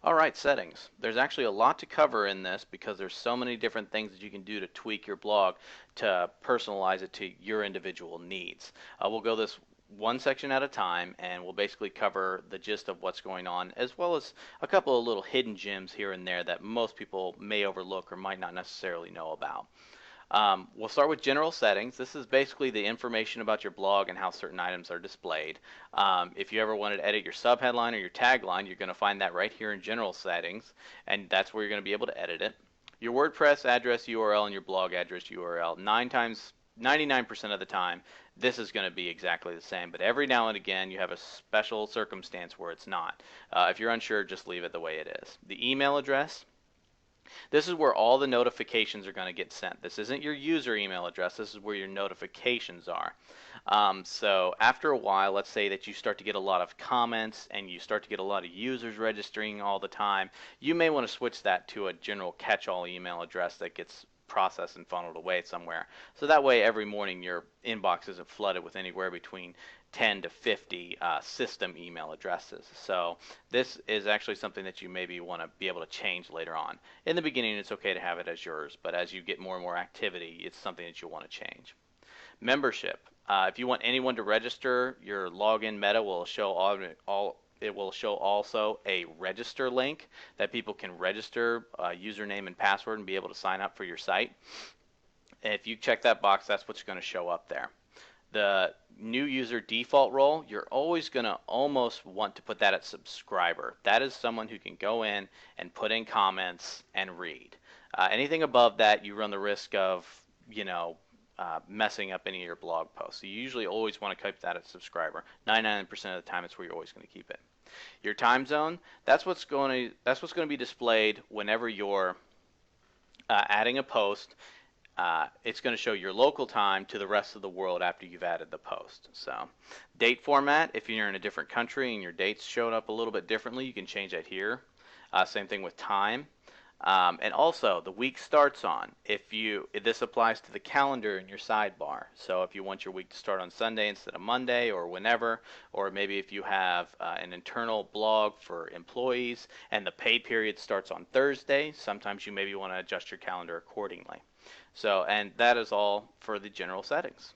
All right, settings. There's actually a lot to cover in this because there's so many different things that you can do to tweak your blog to personalize it to your individual needs. We'll go this one section at a time and we'll basically cover the gist of what's going on as well as a couple of little hidden gems here and there that most people may overlook or might not necessarily know about. We'll start with general settings. This is basically the information about your blog and how certain items are displayed. If you ever wanted to edit your subheadline or your tagline, you're going to find that right here in general settings, and that's where you're going to be able to edit it. Your WordPress address URL and your blog address URL, 99% of the time, this is going to be exactly the same, but every now and again you have a special circumstance where it's not. If you're unsure, just leave it the way it is. The email address, this is where all the notifications are going to get sent. This isn't your user email address. This is where your notifications are. So after a while, let's say that you start to get a lot of comments and you start to get a lot of users registering all the time, you may want to switch that to a general catch-all email address that gets processed and funneled away somewhere. So that way every morning your inbox isn't flooded with anywhere between 10 to 50 system email addresses. So this is actually something that you maybe want to be able to change later on. In the beginning, it's okay to have it as yours, but as you get more and more activity, it's something that you'll want to change. Membership. If you want anyone to register, your login meta will show it will show also a register link that people can register username and password and be able to sign up for your site. And if you check that box, that's what's going to show up there. The new user default role, you're always going to almost want to put that at subscriber. That is someone who can go in and put in comments and read. Anything above that, you run the risk of, messing up any of your blog posts. So you usually always want to keep that at subscriber. 99% of the time, it's where you're always going to keep it. Your time zone, that's what's going to be displayed whenever you're adding a post. It's going to show your local time to the rest of the world after you've added the post. So date format, if you're in a different country and your dates showed up a little bit differently, you can change that here. Same thing with time. And also the week starts on. This applies to the calendar in your sidebar. So if you want your week to start on Sunday instead of Monday or whenever, or maybe if you have an internal blog for employees and the pay period starts on Thursday, sometimes you maybe want to adjust your calendar accordingly. So, and that is all for the general settings.